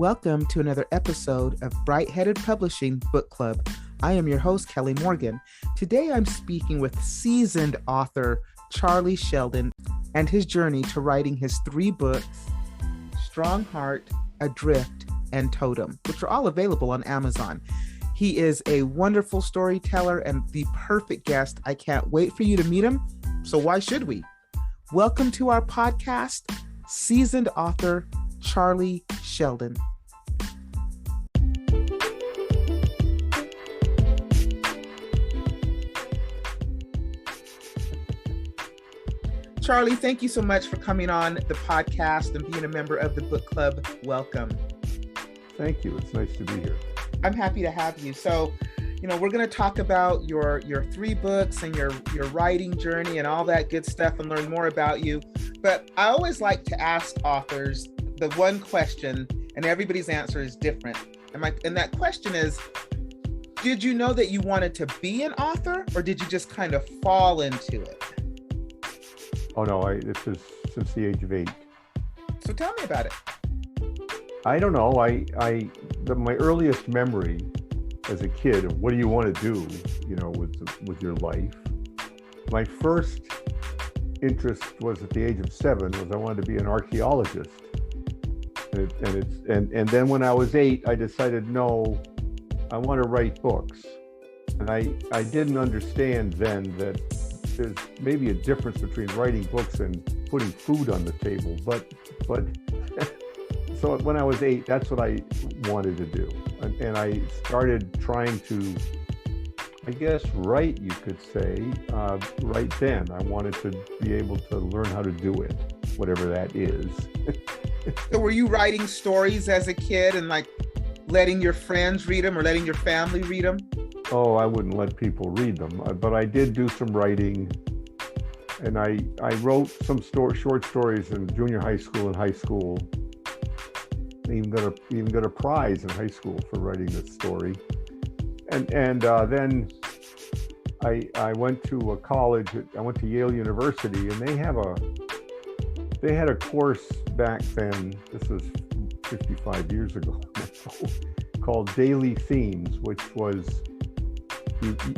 Welcome to another episode of Bright-Headed Publishing Book Club. I am your host, Kelly Morgan. Today I'm speaking with seasoned author Charlie Sheldon and his journey to writing his 3 books, Strong Heart, Adrift, and Totem, which are all available on Amazon. He is a wonderful storyteller and the perfect guest. I can't wait for you to meet him, so why should we? Welcome to our podcast, seasoned author Charlie Sheldon. Charlie, thank you so much for coming on the podcast and being a member of the book club. Welcome. Thank you. It's nice to be here. I'm happy to have you. So, we're going to talk about your 3 books and your writing journey and all that good stuff and learn more about you. But I always like to ask authors the one question, and everybody's answer is different. And that question is, did you know that you wanted to be an author, or did you just kind of fall into it? Oh no, this is since the age of 8. So tell me about it. I don't know. My earliest memory as a kid of what do you want to do, with your life. My first interest was at the age of 7 was I wanted to be an archaeologist. And then when I was 8, I decided, no, I want to write books. And I didn't understand then that there's maybe a difference between writing books and putting food on the table. But so when I was 8, that's what I wanted to do. And I started trying to, I guess, write, you could say, right then. I wanted to be able to learn how to do it, whatever that is. So were you writing stories as a kid and letting your friends read them or letting your family read them? Oh, I wouldn't let people read them, but I did do some writing, and I wrote some short stories in junior high school and high school. I even got a prize in high school for writing this story, and then I went to a college. I went to Yale University, and they had a course back then. This was 55 years ago, called Daily Themes, which was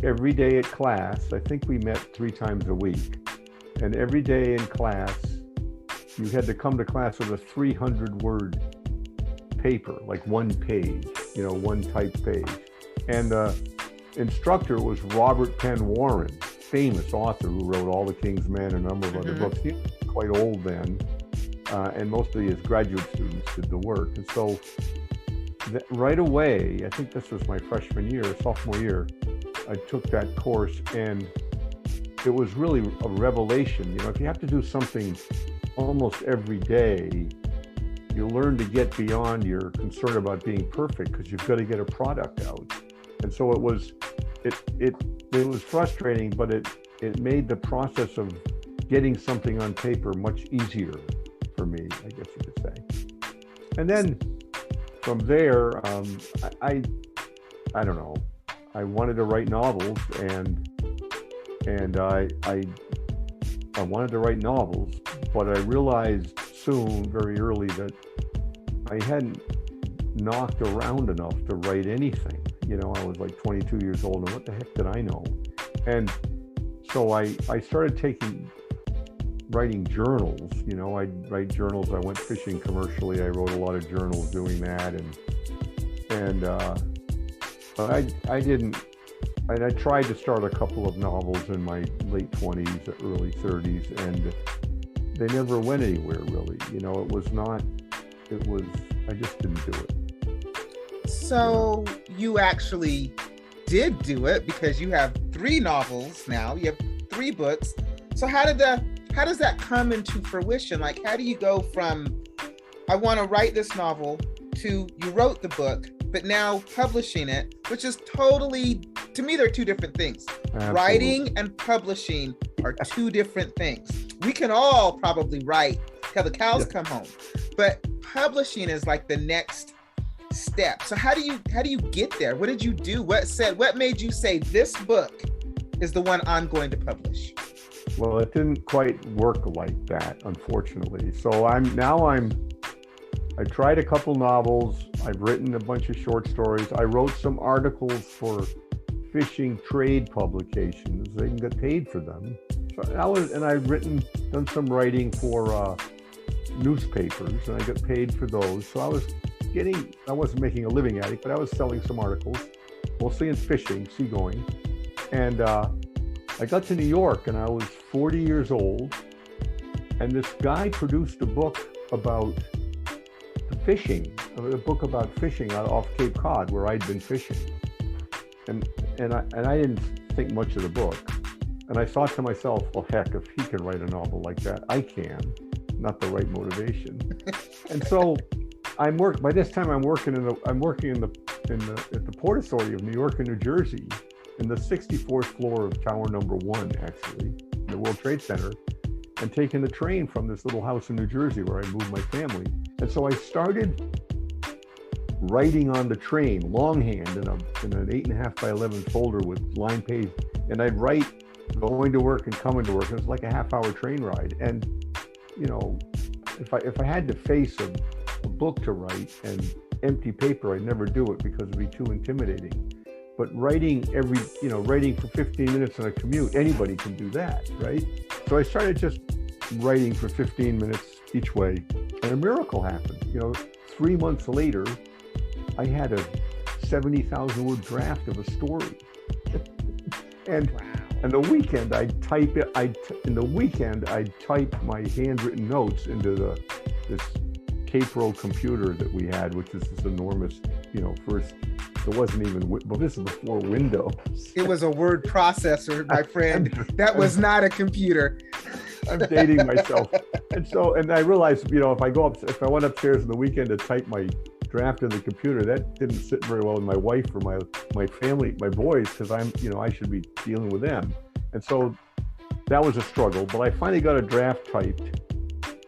every day at class. I think we met 3 times a week, and every day in class you had to come to class with a 300-word paper, like 1 page, 1 typed page. And the instructor was Robert Penn Warren, famous author who wrote All the King's Men and a number of other books. He was quite old then, and most of his graduate students did the work. And so right away, I think this was my sophomore year, I took that course, and it was really a revelation. If you have to do something almost every day, you learn to get beyond your concern about being perfect, because you've got to get a product out. And so it was frustrating, but it made the process of getting something on paper much easier for me, I guess you could say. And then from there, I don't know. I wanted to write novels, and I wanted to write novels, but I realized soon, very early, that I hadn't knocked around enough to write anything. I was like 22 years old, and what the heck did I know? And so I started writing journals. I'd write journals. I went fishing commercially. I wrote a lot of journals doing that, but I tried to start a couple of novels in my late 20s, early 30s, and they never went anywhere, really. I just didn't do it. So you actually did do it, because you have 3 novels now. You have 3 books. So how does that come into fruition? How do you go from, I want to write this novel, to you wrote the book, but now publishing it, which is totally, to me, they're 2 different things. Absolutely. Writing and publishing are 2 different things. We can all probably write till the cows come home, but publishing is like the next step. So how do you get there? What did you do? What made you say this book is the one I'm going to publish? Well, it didn't quite work like that, unfortunately. So I tried a couple novels. I've written a bunch of short stories. I wrote some articles for fishing trade publications. They can get paid for them. So I've done some writing for newspapers, and I got paid for those. So I wasn't making a living at it, but I was selling some articles, mostly in fishing, seagoing. And I got to New York, and I was 40 years old, and this guy produced a book about fishing, a book about fishing off Cape Cod, where I'd been fishing. And I didn't think much of the book. And I thought to myself, well, heck, if he can write a novel like that, I can. Not the right motivation. And so by this time I'm working at the Port Authority of New York and New Jersey, in the 64th floor of Tower Number 1, actually, the World Trade Center, and taking the train from this little house in New Jersey where I moved my family. And so I started writing on the train, longhand, in an 8.5 by 11 folder with line page. And I'd write going to work and coming to work. It was like a half-hour train ride. And, you know, if I had to face a book to write and empty paper, I'd never do it because it'd be too intimidating. But writing for 15 minutes on a commute, anybody can do that, right? So I started just writing for 15 minutes each way, and a miracle happened. 3 months later, I had a 70,000 word draft of a story. And Wow. And the weekend I'd type my handwritten notes into this K-Pro computer that we had, which is this enormous, first, it wasn't even, but this is before Windows. It was a word processor, my friend. That was not a computer. I'm dating myself. And I realized, if I went upstairs on the weekend to type my draft in the computer, that didn't sit very well with my wife or my family, my boys, because I should be dealing with them. And so that was a struggle, but I finally got a draft typed,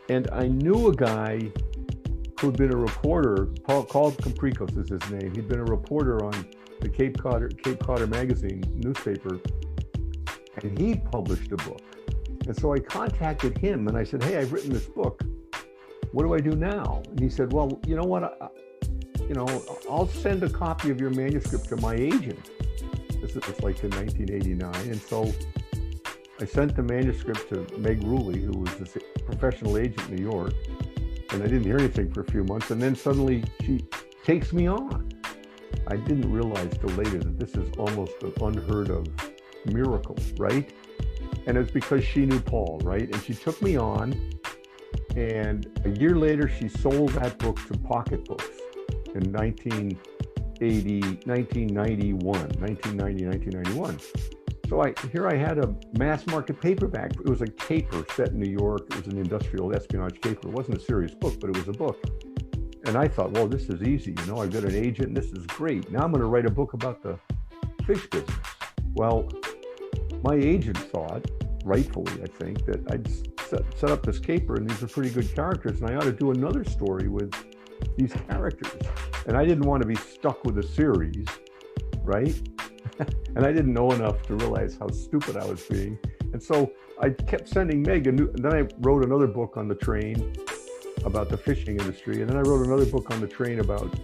and I knew a guy who'd been a reporter, called Capricos is his name. He'd been a reporter on the Cape Codder magazine newspaper, and he published a book. And so I contacted him and I said, hey, I've written this book. What do I do now? And he said, well, you know what? I'll send a copy of your manuscript to my agent. This was like in 1989. And so I sent the manuscript to Meg Ruley, who was this professional agent in New York. And I didn't hear anything for a few months. And then suddenly she takes me on. I didn't realize till later that this is almost an unheard of miracle, right? And it's because she knew Paul, right? And she took me on. And a year later, she sold that book to Pocketbooks in 1991. So here I had a mass market paperback. It was a caper set in New York. It was an industrial espionage caper. It wasn't a serious book, but it was a book. And I thought, well, this is easy. I've got an agent, and this is great. Now I'm going to write a book about the fish business. Well, my agent thought, rightfully, I think, that I'd set up this caper, and these are pretty good characters, and I ought to do another story with these characters. And I didn't want to be stuck with a series, right? And I didn't know enough to realize how stupid I was being. And so I kept sending Meg, and then I wrote another book on the train about the fishing industry. And then I wrote another book on the train about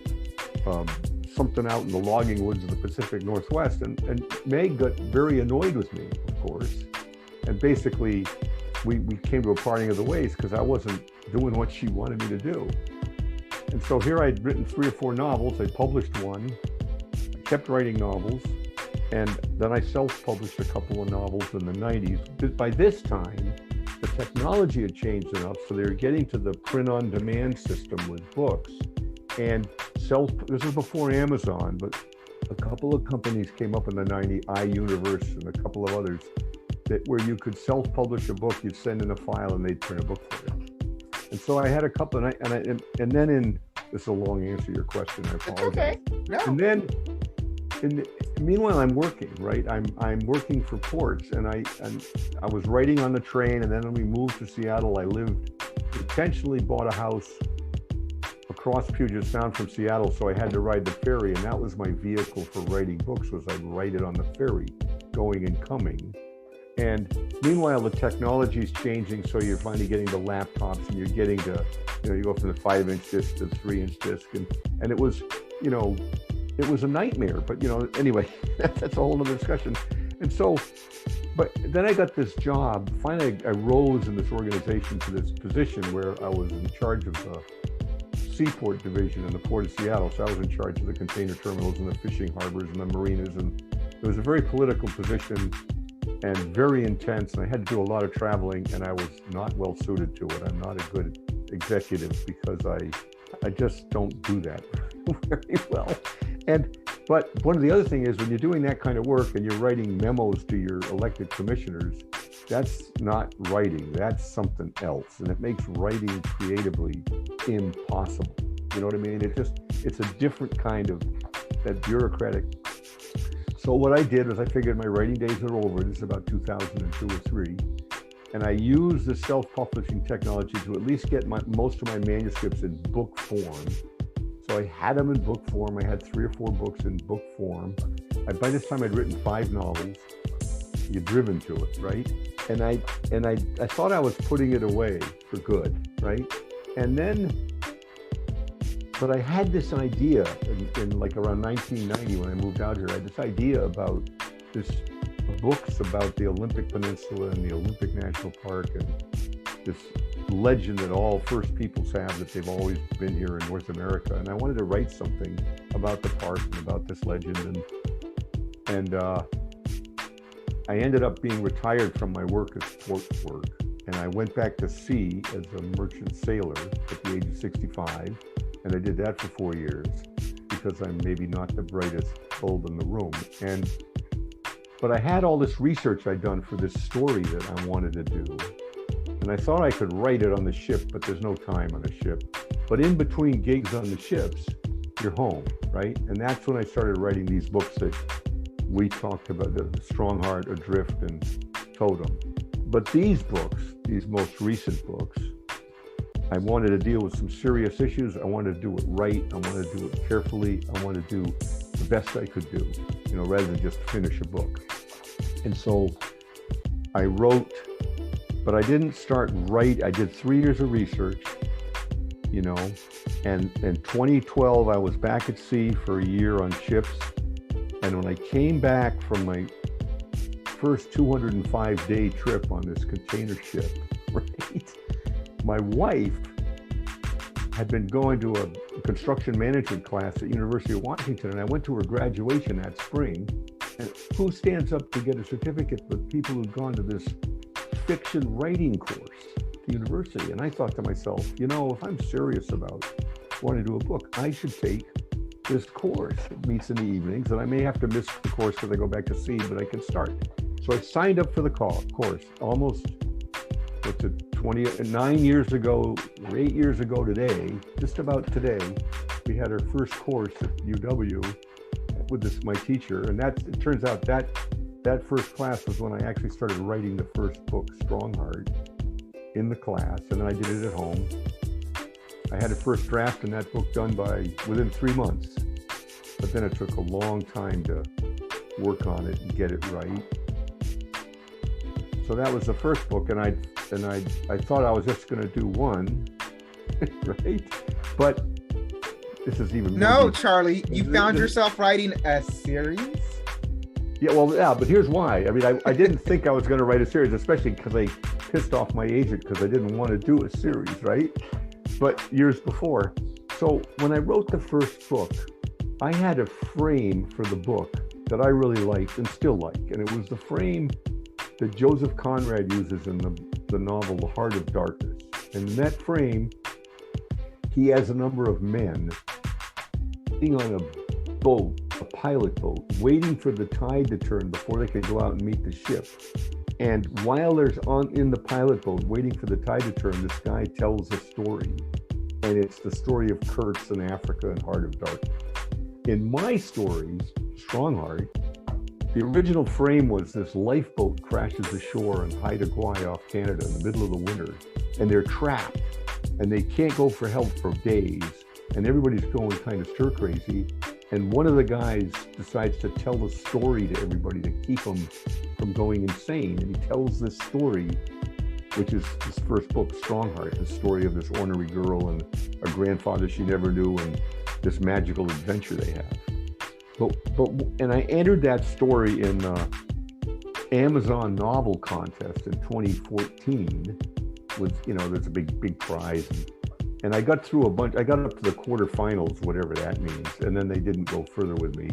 something out in the logging woods of the Pacific Northwest. And Meg got very annoyed with me, of course. And basically, we came to a parting of the ways because I wasn't doing what she wanted me to do. And so here I'd written 3 or 4 novels. I published one. I kept writing novels. And then I self-published a couple of novels in the 90s. By this time, the technology had changed enough, so they were getting to the print-on-demand system with books. And this was before Amazon, but a couple of companies came up in the 90s, iUniverse and a couple of others, where you could self-publish a book, you'd send in a file, and they'd print a book for you. And so I had a couple, and then this is a long answer to your question, I apologize. Okay. No. And then, meanwhile, I'm working, right? I'm working for ports, and I was writing on the train, and then when we moved to Seattle, I intentionally bought a house across Puget Sound from Seattle, so I had to ride the ferry, and that was my vehicle for writing books, was I'd write it on the ferry, going and coming. And meanwhile, the technology is changing, so you're finally getting the laptops, and you're getting to, you go from the 5-inch disc to the 3-inch disc, and it was, it was a nightmare. But anyway, that's a whole other discussion. And so, but then I got this job. Finally, I rose in this organization to this position where I was in charge of the Seaport Division in the Port of Seattle. So I was in charge of the container terminals and the fishing harbors and the marinas, and it was a very political position and very intense, and I had to do a lot of traveling, and I was not well suited to it. I'm not a good executive because I just don't do that very well. But one of the other things is when you're doing that kind of work and you're writing memos to your elected commissioners, that's not writing, that's something else, and it makes writing creatively impossible. You know what I mean? It's a different kind of that bureaucratic. So what I did was I figured my writing days are over. This is about 2002 or 3. And I used the self-publishing technology to at least get most of my manuscripts in book form. So I had them in book form. I had 3 or 4 books in book form. By this time I'd written 5 novels. You're driven to it, right? And I thought I was putting it away for good, right? And then, but I had this idea in like around 1990 when I moved out here. I had this idea about this books about the Olympic Peninsula and the Olympic National Park, and this legend that all First Peoples have that they've always been here in North America. And I wanted to write something about the park and about this legend. And I ended up being retired from my work as port work, and I went back to sea as a merchant sailor at the age of 65. And I did that for 4 years because I'm maybe not the brightest bulb in the room. But I had all this research I'd done for this story that I wanted to do. And I thought I could write it on the ship, but there's no time on a ship. But in between gigs on the ships, you're home, right? And that's when I started writing these books that we talked about, the Strong Heart, Adrift, and Totem. But these books, these most recent books, I wanted to deal with some serious issues. I wanted to do it right. I wanted to do it carefully. I wanted to do the best I could do, rather than just finish a book. And so I wrote, but I didn't start I did 3 years of research, and in 2012, I was back at sea for a year on ships. And when I came back from my first 205-day trip on this container ship, right? My wife had been going to a construction management class at University of Washington, and I went to her graduation that spring. And who stands up to get a certificate but people who'd gone to this fiction writing course at the university? And I thought to myself, if I'm serious about wanting to do a book, I should take this course. It meets in the evenings, and I may have to miss the course because I go back to sea, but I can start. So I signed up for the course almost 9 years ago, or 8 years ago today, just about today. We had our first course at UW with my teacher, and it turns out that first class was when I actually started writing the first book, Strong Heart, in the class, and then I did it at home. I had a first draft in that book done within 3 months, but then it took a long time to work on it and get it right. So that was the first book, and I thought I was just going to do one, right? But this is even no, Charlie. You found yourself writing a series. Yeah, but here's why. I mean, I didn't think I was going to write a series, especially because I pissed off my agent because I didn't want to do a series, right? But years before. So when I wrote the first book, I had a frame for the book that I really liked and still like, and it was the frame that Joseph Conrad uses in the novel The Heart of Darkness. And in that frame, he has a number of men sitting on a boat, a pilot boat, waiting for the tide to turn before they can go out and meet the ship. And while they're in the pilot boat waiting for the tide to turn, this guy tells a story. And it's the story of Kurtz in Africa and Heart of Darkness. In my stories, Strong Heart, the original frame was this lifeboat crashes ashore in Haida Gwaii off Canada in the middle of the winter, and they're trapped, and they can't go for help for days, and everybody's going kind of stir crazy, and one of the guys decides to tell the story to everybody to keep them from going insane. And he tells this story, which is his first book, Strongheart, the story of this ornery girl and a grandfather she never knew and this magical adventure they have. And I entered that story in the Amazon novel contest in 2014 with, there's a big prize. And I got through a bunch, I got up to the quarterfinals, whatever that means. And then they didn't go further with me.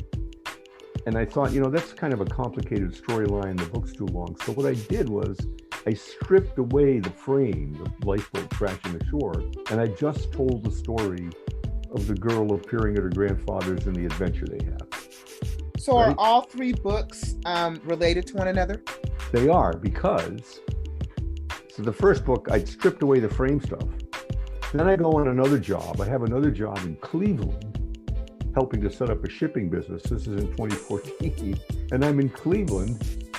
And I thought, that's kind of a complicated storyline. The book's too long. So what I did was I stripped away the frame, the lifeboat crashing ashore, and I just told the story of the girl appearing at her grandfather's and the adventure they have. So right? Are all three books related to one another? They are, because the first book, I'd stripped away the frame stuff. Then I go on another job. I have another job in Cleveland, helping to set up a shipping business. This is in 2014. And I'm in Cleveland,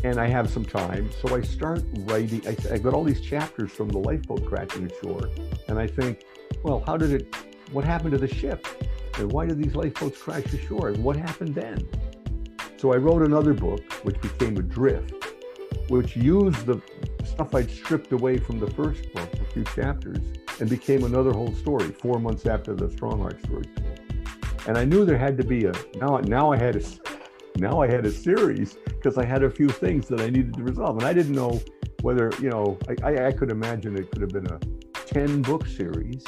and I have some time. So I start writing. I got all these chapters from the lifeboat crashing ashore. And I think, well, what happened to the ship? And why did these lifeboats crash ashore? And what happened then? So I wrote another book, which became Adrift, which used the stuff I'd stripped away from the first book, a few chapters, and became another whole story 4 months after the Strongheart story. And I knew there had to be now I had a series, because I had a few things that I needed to resolve. And I didn't know whether, I could imagine it could have been a 10-book series.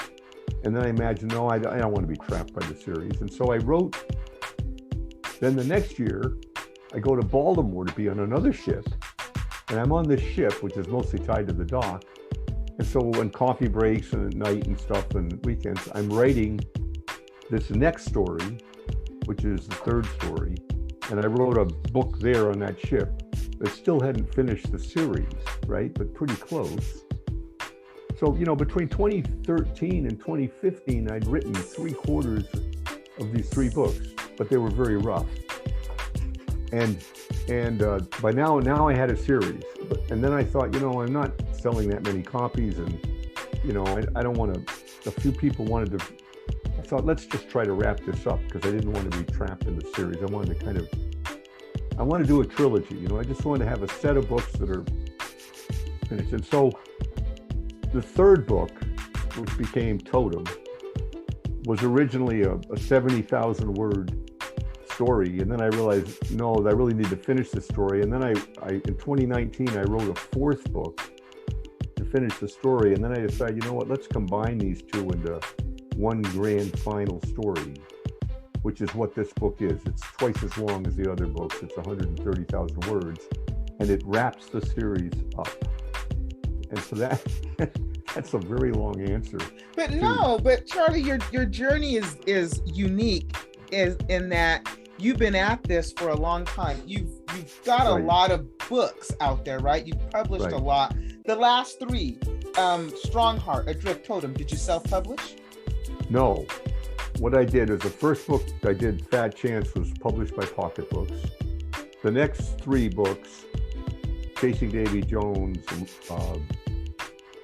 And then I imagined, no, I don't want to be trapped by the series. And so I wrote, then the next year, I go to Baltimore to be on another ship. And I'm on this ship, which is mostly tied to the dock. And so when coffee breaks and at night and stuff and weekends, I'm writing this next story, which is the third story. And I wrote a book there on that ship that still hadn't finished the series, right? But pretty close. So, between 2013 and 2015, I'd written 3/4 of these 3 books, but they were very rough. And by now I had a series. And then I thought, I'm not selling that many copies, and, I don't want to, a few people wanted to, I thought, let's just try to wrap this up, because I didn't want to be trapped in the series. I wanted to I want to do a trilogy, I just wanted to have a set of books that are finished. And so the third book, which became Totem, was originally a 70,000 word story. And then I realized, no, I really need to finish this story. And then I in 2019, I wrote a 4th book to finish the story. And then I decided, let's combine these two into one grand final story, which is what this book is. It's twice as long as the other books. It's 130,000 words, and it wraps the series up. And so that's a very long answer. But Charlie, your journey is unique, is in that you've been at this for a long time. You've got a lot of books out there, right? You've published a lot. The last 3, Strongheart, Adrift, Totem, did you self-publish? No. What I did is the first book I did, Fat Chance, was published by Pocket Books. The next 3 books, Chasing Davy Jones,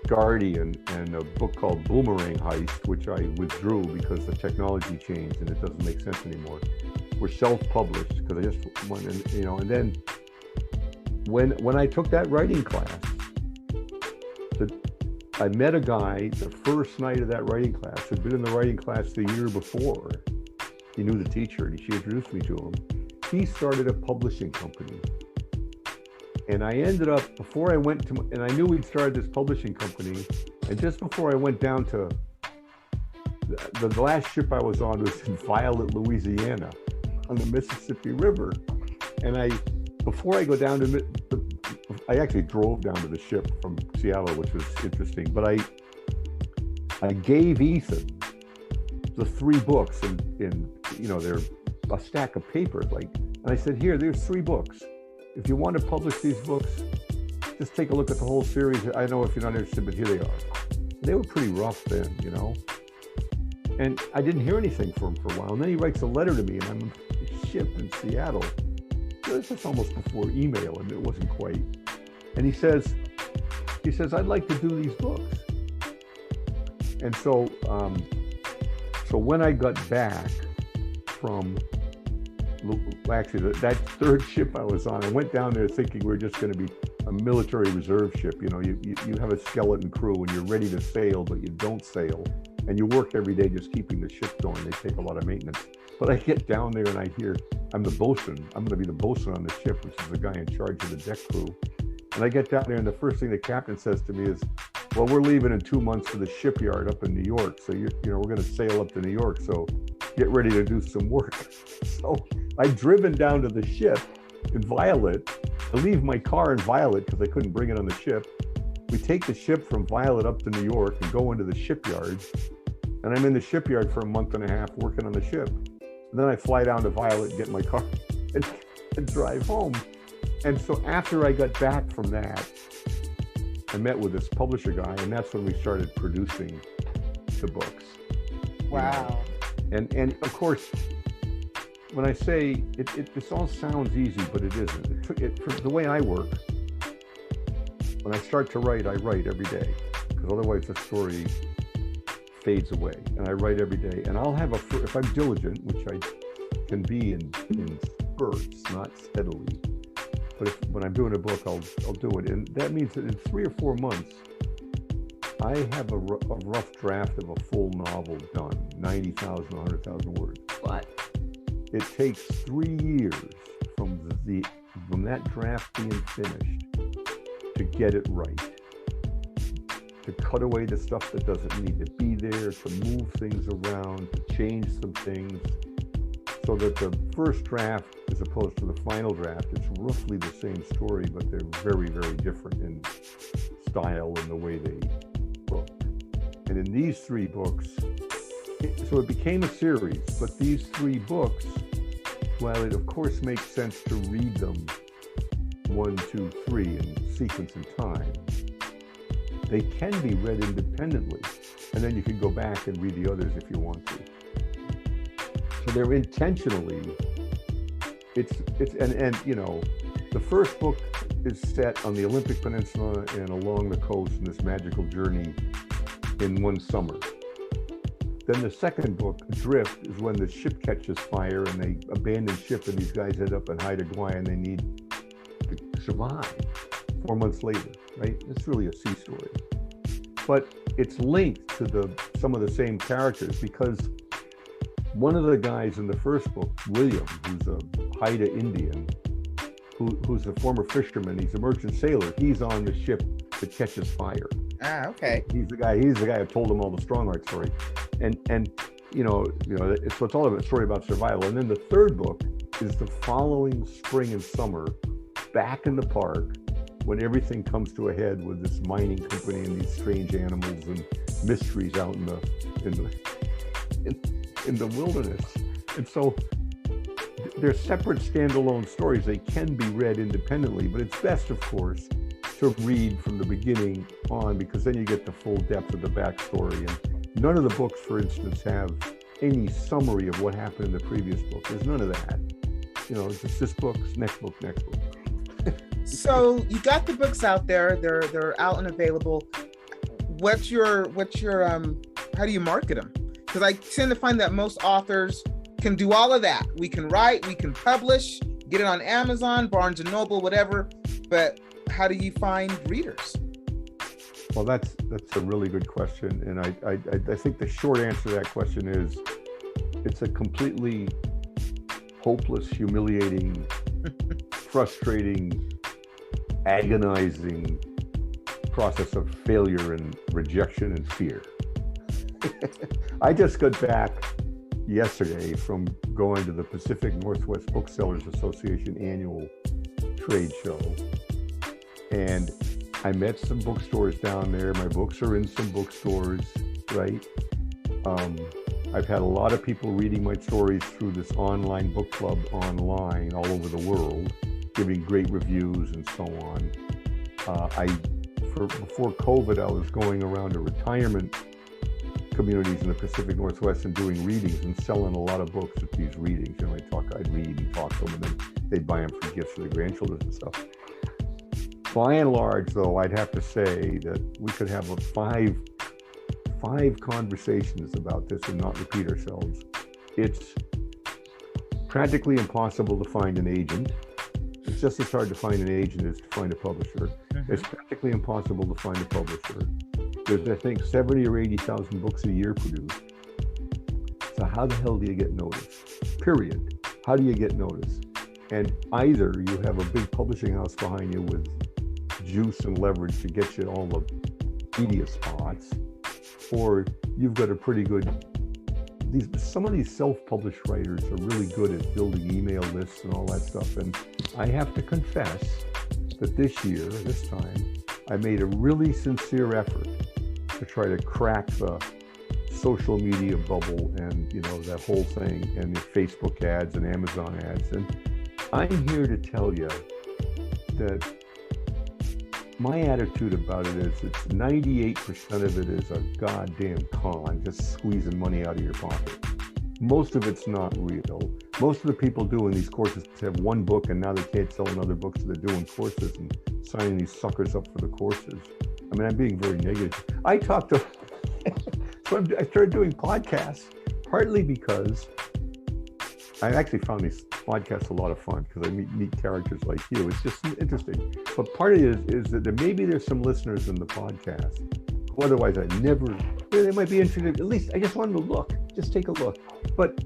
Guardian, and a book called Boomerang Heist, which I withdrew because the technology changed and it doesn't make sense anymore, were self-published, because I just wanted, and then when I took that writing class, I met a guy the first night of that writing class who'd been in the writing class the year before. He knew the teacher, and she introduced me to him. He started a publishing company. And I ended up, and I knew we'd started this publishing company, and just before I went down to, the last ship I was on was in Violet, Louisiana, on the Mississippi River. And before I go down to, I actually drove down to the ship from Seattle, which was interesting, but I gave Ethan the 3 books in they're a stack of paper, and I said, there's 3 books. If you want to publish these books, just take a look at the whole series. I know if you're not interested, but here they are. They were pretty rough then, and I didn't hear anything from him for a while. And then he writes a letter to me, and I'm on a ship in Seattle. This is almost before email, and it wasn't quite. And he says, I'd like to do these books. And so when I got back from actually, that third ship I was on, I went down there thinking we were just going to be a military reserve ship. You know, you have a skeleton crew and you're ready to sail, but you don't sail. And you work every day just keeping the ship going. They take a lot of maintenance. But I get down there and I hear, I'm the bosun. I'm going to be the bosun on the ship, which is the guy in charge of the deck crew. And I get down there and the first thing the captain says to me is, well, we're leaving in 2 months for the shipyard up in New York. So, you know, we're going to sail up to New York. So get ready to do some work. So I'd driven down to the ship in Violet. I leave my car in Violet because I couldn't bring it on the ship. We take the ship from Violet up to New York and go into the shipyard. And I'm in the shipyard for a month and a half working on the ship. And then I fly down to Violet and get my car and drive home. And so after I got back from that, I met with this publisher guy, and that's when we started producing the books. Wow. You know? And of course, when I say this all sounds easy, but it isn't. For the way I work, when I start to write, I write every day, because otherwise the story fades away. And I write every day, and I'll have if I'm diligent, which I can be in spurts, not steadily. But when I'm doing a book, I'll do it, and that means that in 3 or 4 months, I have a rough draft of a full novel done, 90,000, 100,000 words. But it takes 3 years from that draft being finished to get it right, to cut away the stuff that doesn't need to be there, to move things around, to change some things, so that the first draft, as opposed to the final draft, it's roughly the same story, but they're very, very different in style and the way they look. And in these 3 books, so it became a series, but these 3 books, while it of course makes sense to read them 1, 2, 3 in sequence and time, they can be read independently, and then you can go back and read the others if you want to. So they're intentionally, and you know, the first book is set on the Olympic Peninsula and along the coast in this magical journey in one summer. Then the second book, Adrift, is when the ship catches fire and they abandon ship and these guys head up and Haida Gwaii and they need to survive 4 months later, right? It's really a sea story. But it's linked to some of the same characters, because one of the guys in the first book, William, who's a Haida Indian, who's a former fisherman, he's a merchant sailor, he's on the ship that catches fire. Ah, okay. He's the guy who told him all the strong art story. And you know, it's all about a story about survival. And then the third book is the following spring and summer, back in the park, when everything comes to a head with this mining company and these strange animals and mysteries out in the wilderness. And so they're separate standalone stories. They can be read independently, but it's best, of course, to read from the beginning on, because then you get the full depth of the backstory. And none of the books, for instance, have any summary of what happened in the previous book. There's none of that. You know, it's just this book, next book, next book. So you got the books out there. They're out and available. What's your how do you market them? Because I tend to find that most authors can do all of that. We can write, we can publish, get it on Amazon, Barnes and Noble, whatever. But how do you find readers? Well, that's a really good question, and I think the short answer to that question is it's a completely hopeless, humiliating, frustrating, agonizing process of failure and rejection and fear. I just got back yesterday from going to the Pacific Northwest Booksellers Association annual trade show, and I met some bookstores down there. My books are in some bookstores, right? I've had a lot of people reading my stories through this online book club online all over the world, giving great reviews and so on. Before COVID, I was going around to retirement communities in the Pacific Northwest and doing readings and selling a lot of books at these readings. You know, I'd read and talk to them, and then they'd buy them for gifts for their grandchildren and stuff. By and large, though, I'd have to say that we could have five conversations about this and not repeat ourselves. practically impossible to find an agent. It's just as hard to find an agent as to find a publisher. It's practically impossible to find a publisher. There's, I think, 70 or 80,000 books a year produced. So how the hell do you get noticed? Period. How do you get noticed? And either you have a big publishing house behind you with juice and leverage to get you all the media spots, or you've got a pretty good, some of these self-published writers are really good at building email lists and all that stuff. And I have to confess that this time, I made a really sincere effort to try to crack the social media bubble and, you know, that whole thing, and the Facebook ads and Amazon ads. And I'm here to tell you that my attitude about it is it's 98% of it is a goddamn con, just squeezing money out of your pocket. Most of it's not real. Most of the people doing these courses have one book and now they can't sell another book, so they're doing courses and signing these suckers up for the courses. I mean, I'm being very negative. I talked to, so I started doing podcasts, partly because I actually found these podcasts a lot of fun because I meet characters like you. It's just interesting. But part of it is that maybe there's some listeners in the podcast who otherwise I'd never, they might be interested. At least I just wanted to look, just take a look. But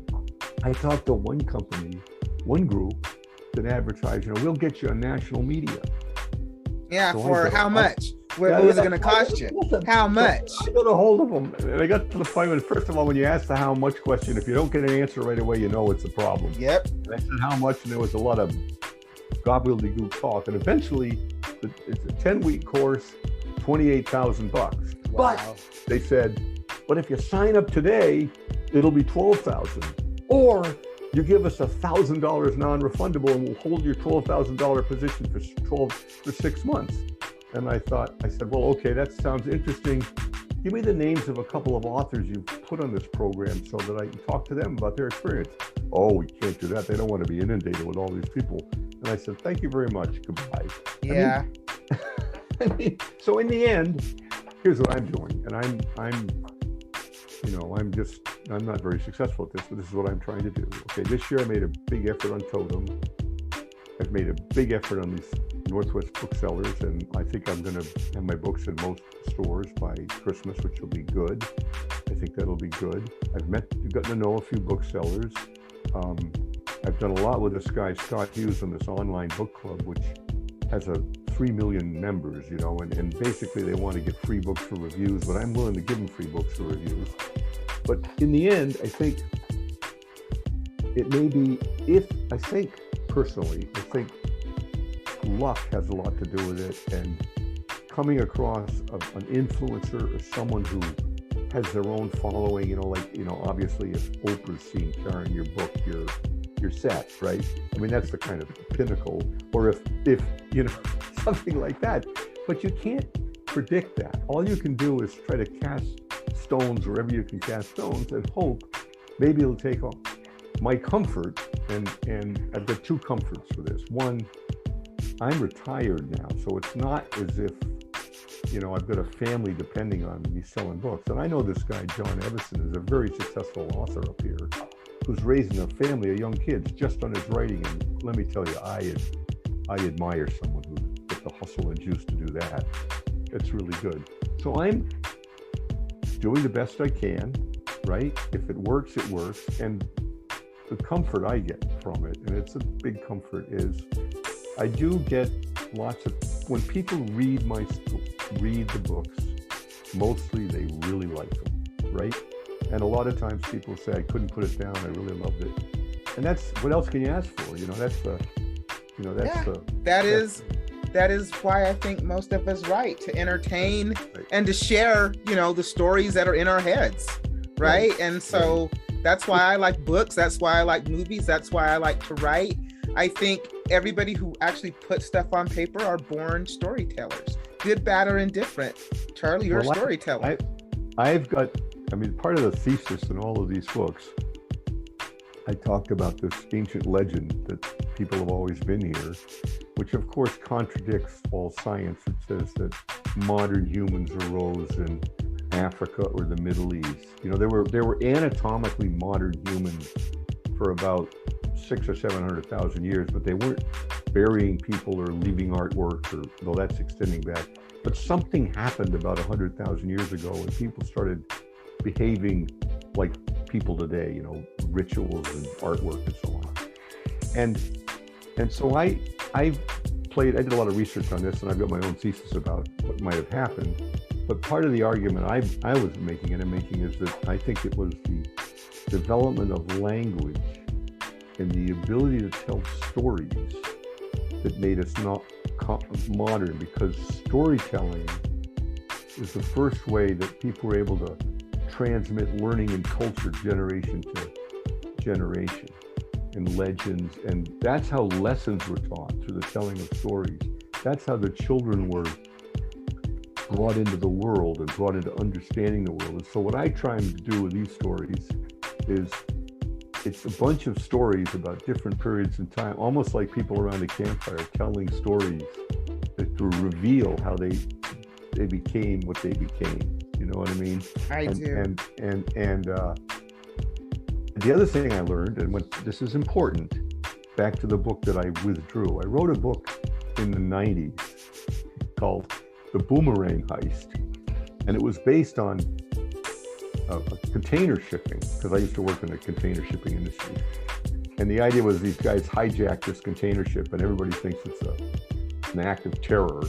I talked to one company, one group that advertised, you know, we'll get you on national media. Yeah, so for how much? What was it going to cost you? How much? I got a hold of them, and I got to the point where, first of all, when you ask the how much question, if you don't get an answer right away, you know it's a problem. Yep. And I said how much, and there was a lot of gobbledygook talk, and eventually, it's a 10-week course, $28,000. Wow. But they said, but if you sign up today, it'll be $12,000, or you give us $1,000 non-refundable, and we'll hold your $12,000 position for 6 months. And I said, well, okay, that sounds interesting. Give me the names of a couple of authors you've put on this program so that I can talk to them about their experience. Oh, we can't do that. They don't want to be inundated with all these people. And I said, thank you very much. Goodbye. Yeah. I mean, so in the end, here's what I'm doing. And I'm not very successful at this, but this is what I'm trying to do. Okay, this year I made a big effort on Totem. I've made a big effort on these Northwest booksellers, and I think I'm going to have my books in most stores by Christmas, which will be good. I think that'll be good. I've gotten to know a few booksellers. I've done a lot with this guy, Scott Hughes, on this online book club, which has 3 million members, you know, and basically they want to get free books for reviews, but I'm willing to give them free books for reviews. But in the end, I think it may be, personally, I think luck has a lot to do with it, and coming across an influencer or someone who has their own following, you know, like, you know, obviously if Oprah's seen Karen, your book, you're set, right? I mean, that's the kind of pinnacle, or if you know, something like that. But you can't predict that. All you can do is try to cast stones wherever you can cast stones and hope maybe it'll take off. My comfort, and I've got 2 comforts for this. One, I'm retired now, so it's not as if, you know, I've got a family depending on me selling books. And I know this guy, John Evison, is a very successful author up here who's raising a family of young kids just on his writing. And let me tell you, I admire someone who's got the hustle and juice to do that. It's really good. So I'm doing the best I can, right? If it works, it works. And the comfort I get from it, and it's a big comfort, is I do get lots of, when people read the books, mostly they really like them, right? And a lot of times people say, I couldn't put it down, I really loved it. And that's, what else can you ask for? You know, that is why I think most of us write, to entertain and to share, you know, the stories that are in our heads, right? And so that's why I like books. That's why I like movies. That's why I like to write. I think everybody who actually puts stuff on paper are born storytellers, good, bad, or indifferent. Charlie, you're a storyteller. I've got, I mean, part of the thesis in all of these books, I talked about this ancient legend that people have always been here, which of course contradicts all science. It says that modern humans arose in Africa or the Middle East. You know, there were anatomically modern humans for about 600,000 or 700,000 years, but they weren't burying people or leaving artwork, or though that's extending back. But something happened about 100,000 years ago when people started behaving like people today, rituals and artwork and so on. And so I did a lot of research on this, and I've got my own thesis about what might have happened. But part of the argument I was making is that I think it was the development of language and the ability to tell stories that made us not modern, because storytelling is the first way that people were able to transmit learning and culture generation to generation, and legends. And that's how lessons were taught, through the telling of stories. That's how the children were brought into the world and brought into understanding the world. And so what I try to do with these stories is, it's a bunch of stories about different periods in time, almost like people around a campfire telling stories to reveal how they became what they became. You know what I mean? I do. And the other thing I learned, and this is important, back to the book that I withdrew. I wrote a book in the 90s called The Boomerang Heist, and it was based on container shipping, because I used to work in the container shipping industry. And the idea was these guys hijacked this container ship, and everybody thinks it's an act of terror,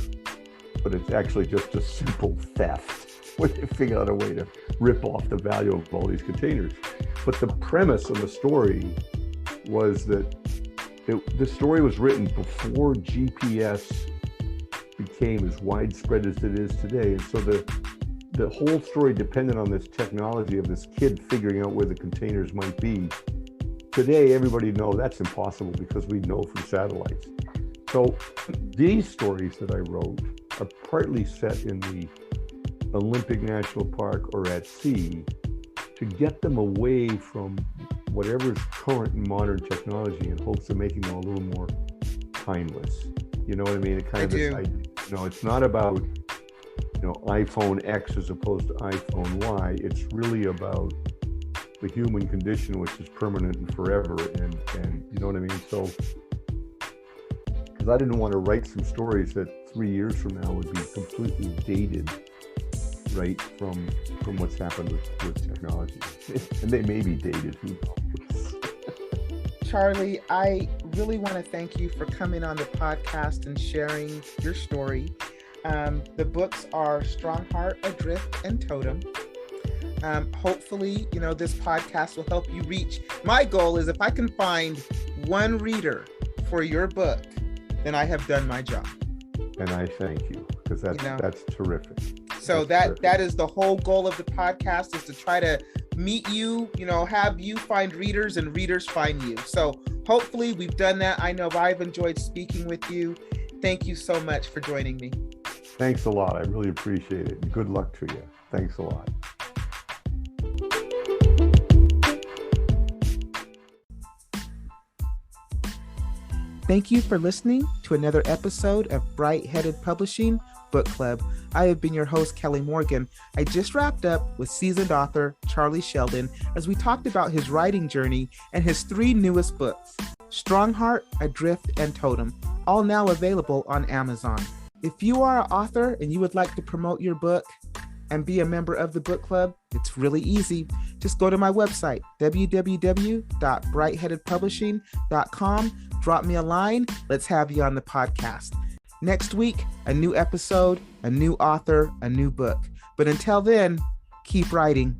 but it's actually just a simple theft, where they figure out a way to rip off the value of all these containers. But the premise of the story was that the story was written before GPS became as widespread as it is today. And so the whole story depended on this technology of this kid figuring out where the containers might be. Today, everybody knows that's impossible because we know from satellites. So these stories that I wrote are partly set in the Olympic National Park or at sea, to get them away from whatever's current and modern technology, in hopes of making them a little more timeless. You know what I mean? It's not about iPhone X as opposed to iPhone Y. It's really about the human condition, which is permanent and forever. And you know what I mean? So, because I didn't want to write some stories that 3 years from now would be completely dated, right, from what's happened with technology. And they may be dated, who knows? Charlie, I really want to thank you for coming on the podcast and sharing your story. The books are Strong Heart, Adrift, and Totem. Hopefully, this podcast will help you reach. My goal is, if I can find one reader for your book, then I have done my job. And I thank you, because that's terrific. So that is the whole goal of the podcast, is to try to meet you, have you find readers and readers find you. So hopefully we've done that. I know I've enjoyed speaking with you. Thank you so much for joining me. Thanks a lot. I really appreciate it. Good luck to you. Thanks a lot. Thank you for listening to another episode of Bright Headed Publishing Book Club. I have been your host, Kelly Morgan. I just wrapped up with seasoned author Charlie Sheldon as we talked about his writing journey and his 3 newest books, Strong Heart, Adrift, and Totem, all now available on Amazon. If you are an author and you would like to promote your book and be a member of the book club, it's really easy. Just go to my website, www.brightheadedpublishing.com. Drop me a line. Let's have you on the podcast. Next week, a new episode, a new author, a new book. But until then, keep writing.